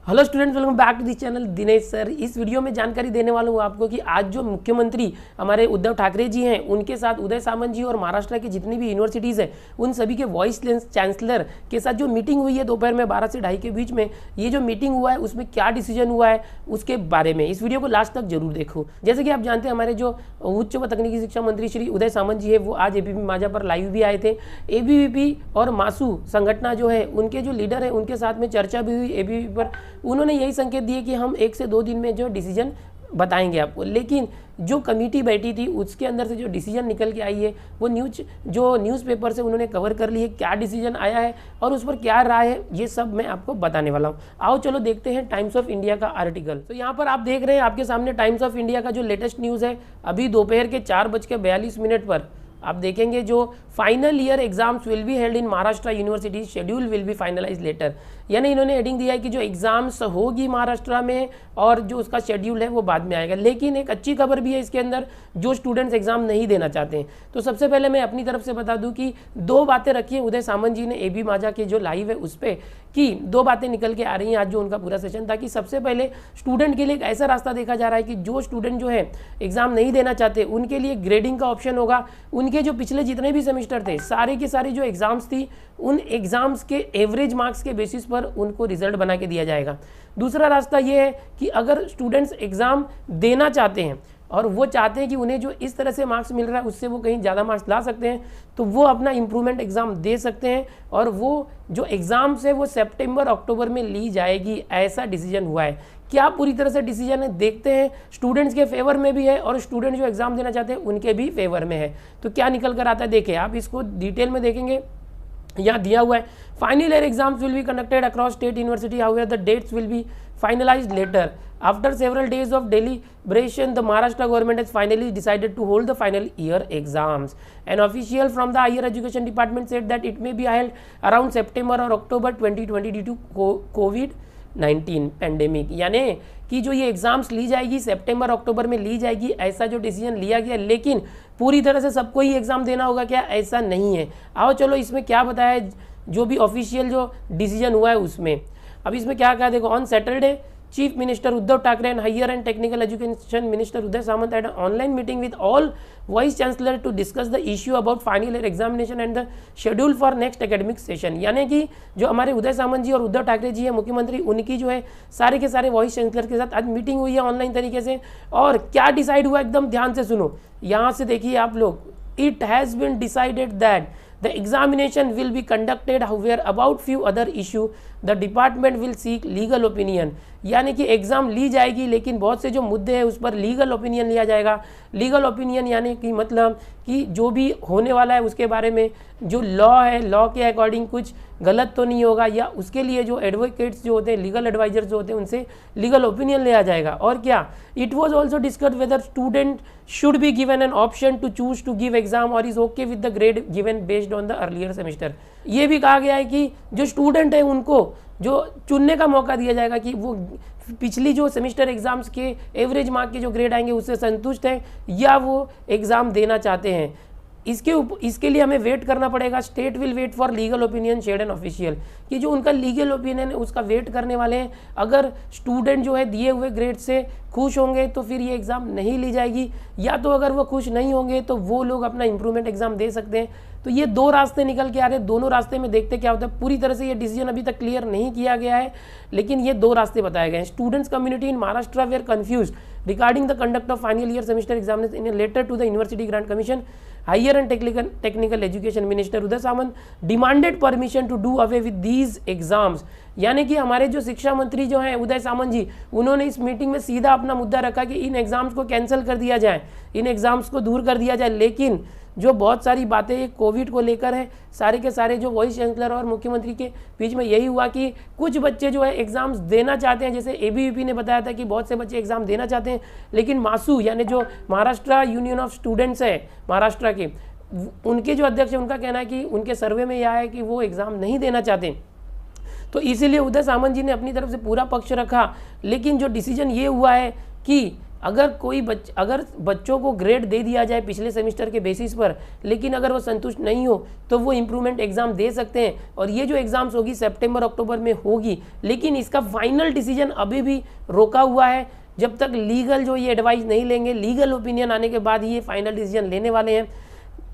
Hello students, welcome back to the channel Dinesh sir. इस video में जानकारी देने वाला हूँ आपको कि आज जो मुख्यमंत्री हमारे उद्धव ठाकरे जी हैं उनके साथ उदय सामंत जी और महाराष्ट्र की जितनी भी यूनिवर्सिटीज़ हैं उन सभी के वाइस चांसलर के साथ जो मीटिंग हुई है दोपहर में 12 से 2:30 के बीच में, ये जो मीटिंग हुआ है उसमें क्या डिसीजन हुआ है उसके बारे में इस वीडियो को लास्ट तक जरूर देखो। जैसे कि आप जानते हैं हमारे जो उच्च व तकनीकी शिक्षा मंत्री श्री उदय सामंत जी है वो आज एबीवीपी माझा पर लाइव भी आए थे। एबीवीपी और मासू संगठन जो है उनके जो लीडर है उनके साथ में चर्चा भी हुई एबीवीपी पर। उन्होंने यही संकेत दिए कि हम 1 से 2 दिन में जो डिसीजन बताएंगे आपको, लेकिन जो कमेटी बैठी थी उसके अंदर से जो डिसीजन निकल के आई है वो न्यूज़पेपर से उन्होंने कवर कर ली है। क्या डिसीजन आया है और उस पर क्या राय है ये सब मैं आपको बताने वाला हूँ। आओ चलो देखते हैं टाइम्स ऑफ इंडिया का आर्टिकल। तो यहाँ पर आप देख रहे हैं आपके सामने टाइम्स ऑफ इंडिया का जो लेटेस्ट न्यूज़ है। अभी दोपहर के 4:42 पर आप देखेंगे जो final year exams will be held in Maharashtra university, schedule will be finalize later. यानी इन्होंने हेडिंग दिया है कि जो एग्जाम्स होगी महाराष्ट्र में और जो उसका शेड्यूल है वो बाद में आएगा। लेकिन एक अच्छी खबर भी है इसके अंदर, जो स्टूडेंट्स एग्जाम नहीं देना चाहते हैं। तो सबसे पहले मैं अपनी तरफ से बता दूं कि 2 बातें रखी हैं उदय सामंत जी ने एबी माझा के जो लाइव है उस पर, कि 2 बातें निकल के आ रही हैं आज जो उनका पूरा सेशन था। कि सबसे पहले स्टूडेंट के लिए एक ऐसा रास्ता देखा जा रहा है कि जो स्टूडेंट जो है एग्जाम नहीं देना चाहते उनके लिए ग्रेडिंग का ऑप्शन होगा। उनके जो पिछले जितने भी सेमेस्टर थे सारे के सारे जो एग्जाम्स थी उन एग्जाम्स के एवरेज मार्क्स के बेसिस पर उनको रिजल्ट बना के दिया जाएगा। दूसरा रास्ता ये है कि अगर स्टूडेंट्स एग्जाम देना चाहते हैं और वो चाहते हैं कि उन्हें जो इस तरह से मार्क्स मिल रहा है उससे वो कहीं ज़्यादा मार्क्स ला सकते हैं, तो वो अपना इम्प्रूवमेंट एग्ज़ाम दे सकते हैं और वो जो एग्ज़ाम्स है वो सितंबर अक्टूबर में ली जाएगी, ऐसा डिसीजन हुआ है। क्या पूरी तरह से डिसीजन है देखते हैं। स्टूडेंट्स के फेवर में भी है और स्टूडेंट जो एग्ज़ाम देना चाहते हैं उनके भी फेवर में है। तो क्या निकल कर आता है देखिए, आप इसको डिटेल में देखेंगे। यहाँ दिया हुआ है final year exams will be conducted across state university, however the dates will be finalized later. After several days of deliberation, the Maharashtra government has finally decided to hold the final year exams. An official from the Higher Education Department said that it may be held around September or October 2020 due to COVID-19 pandemic. यानी कि जो ये exams ली जाएगी सितंबर अक्टूबर में ली जाएगी, ऐसा जो decision लिया गया। लेकिन पूरी तरह से सबको ही एग्जाम देना होगा क्या, ऐसा नहीं है। आओ चलो इसमें क्या बताया जो भी ऑफिशियल जो डिसीजन हुआ है उसमें। अब इसमें क्या कहा देखो, on Saturday chief minister Uddhav Thackeray and higher and technical education minister Uday Samant had an online meeting with all vice chancellor to discuss the issue about final year examination and the schedule for next academic session. यानी कि जो हमारे उदय सामंत जी और उद्धव ठाकरे जी है मुख्यमंत्री, उनकी जो है सारे के सारे वाइस चांसलर के साथ आज मीटिंग हुई है ऑनलाइन तरीके से। और क्या डिसाइड हुआ एकदम ध्यान से सुनो, यहाँ से देखिए आप लोग। It has been decided that the examination will be conducted, however about few other issue the department will seek legal opinion। यानी कि एग्जाम ली जाएगी लेकिन बहुत से जो मुद्दे हैं उस पर लीगल ओपिनियन लिया जाएगा। लीगल ओपिनियन यानी कि मतलब कि जो भी होने वाला है उसके बारे में जो लॉ है, लॉ के अकॉर्डिंग कुछ गलत तो नहीं होगा, या उसके लिए जो एडवोकेट्स जो होते हैं, लीगल एडवाइजर्स जो होते हैं, उनसे लीगल ओपिनियन लिया जाएगा। और क्या, it was also discussed whether student should be given an option to choose to give exam और is okay with the grade given based on the earlier semester. ये भी कहा गया है कि जो स्टूडेंट है उनको जो चुनने का मौका दिया जाएगा कि वो पिछली जो सेमेस्टर एग्जाम्स के एवरेज मार्क के जो ग्रेड आएंगे उससे संतुष्ट हैं या वो एग्ज़ाम देना चाहते हैं। इसके लिए हमें वेट करना पड़ेगा। State will wait for legal opinion shared and official, कि जो उनका लीगल ओपिनियन है उसका वेट करने वाले हैं। अगर स्टूडेंट जो है दिए हुए ग्रेड से खुश होंगे तो फिर ये एग्ज़ाम नहीं ली जाएगी, या तो अगर वो खुश नहीं होंगे तो वो लोग अपना इंप्रूवमेंट एग्जाम दे सकते हैं। तो ये 2 रास्ते निकल के आ रहे हैं, दोनों रास्ते में देखते क्या होता है। पूरी तरह से ये डिसीजन अभी तक क्लियर नहीं किया गया है, लेकिन ये 2 रास्ते बताए गए हैं। Students community in Maharashtra were confused regarding the conduct of final year semester examination in a letter to the university grant commission. Higher and technical education minister Uday Samant demanded permission to do away with these exams. यानी कि हमारे जो शिक्षा मंत्री जो हैं उदय सामंत जी, उन्होंने इस मीटिंग में सीधा अपना मुद्दा रखा कि इन एग्जाम्स को कैंसिल कर दिया जाए, इन एग्जाम्स को दूर कर दिया जाए। लेकिन जो बहुत सारी बातें कोविड को लेकर है, सारे के सारे जो वाइस चांसलर और मुख्यमंत्री के बीच में यही हुआ कि कुछ बच्चे जो है एग्जाम्स देना चाहते हैं। जैसे एबीवीपी ने बताया था कि बहुत से बच्चे एग्जाम देना चाहते हैं, लेकिन मासू यानी जो महाराष्ट्र यूनियन ऑफ स्टूडेंट्स है महाराष्ट्र के, उनके जो अध्यक्ष है उनका कहना है कि उनके सर्वे में यह है कि वो एग्ज़ाम नहीं देना चाहते। तो इसीलिए उदय सामंत जी ने अपनी तरफ से पूरा पक्ष रखा। लेकिन जो डिसीजन ये हुआ है कि अगर बच्चों को ग्रेड दे दिया जाए पिछले सेमेस्टर के बेसिस पर, लेकिन अगर वो संतुष्ट नहीं हो तो वो इम्प्रूवमेंट एग्जाम दे सकते हैं। और ये जो एग्जाम्स होगी सितंबर अक्टूबर में होगी, लेकिन इसका फाइनल डिसीजन अभी भी रोका हुआ है। जब तक लीगल जो ये एडवाइस नहीं लेंगे, लीगल ओपिनियन आने के बाद ही ये फाइनल डिसीजन लेने वाले हैं।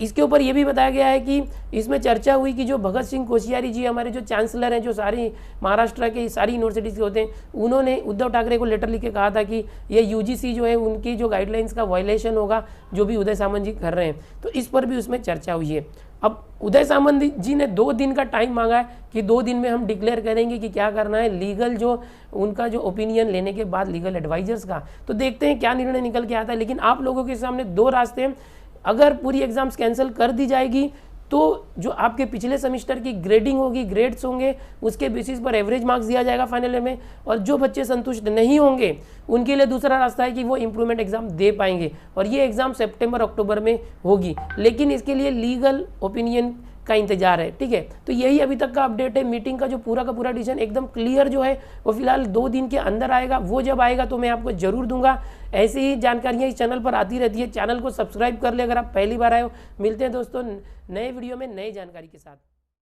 इसके ऊपर ये भी बताया गया है कि इसमें चर्चा हुई कि जो भगत सिंह कोश्यारी जी हमारे जो चांसलर हैं, जो सारी महाराष्ट्र के सारी यूनिवर्सिटीज़ के होते हैं, उन्होंने उद्धव ठाकरे को लेटर लिख के कहा था कि ये यूजीसी जो है उनकी जो गाइडलाइंस का वायलेशन होगा जो भी उदय सामंत जी कर रहे हैं। तो इस पर भी उसमें चर्चा हुई है। अब उदय सामंत जी ने 2 दिन का टाइम मांगा है कि 2 दिन में हम डिक्लेयर करेंगे कि क्या करना है, लीगल जो उनका जो ओपिनियन लेने के बाद लीगल एडवाइजर्स का। तो देखते हैं क्या निर्णय निकल के आता है। लेकिन आप लोगों के सामने 2 रास्ते हैं। अगर पूरी एग्जाम्स कैंसिल कर दी जाएगी तो जो आपके पिछले सेमेस्टर की ग्रेडिंग होगी, ग्रेड्स होंगे, उसके बेसिस पर एवरेज मार्क्स दिया जाएगा फाइनल में। और जो बच्चे संतुष्ट नहीं होंगे उनके लिए दूसरा रास्ता है कि वो इम्प्रूवमेंट एग्जाम दे पाएंगे, और ये एग्जाम सितंबर अक्टूबर में होगी। लेकिन इसके लिए लीगल ओपिनियन का इंतजार है, ठीक है। तो यही अभी तक का अपडेट है। मीटिंग का जो पूरा का पूरा डिसीजन एकदम क्लियर जो है वो फिलहाल 2 दिन के अंदर आएगा। वो जब आएगा तो मैं आपको जरूर दूंगा। ऐसी ही जानकारियां इस चैनल पर आती रहती है। चैनल को सब्सक्राइब कर ले अगर आप पहली बार आए हो। मिलते हैं दोस्तों नए वीडियो में नई जानकारी के साथ।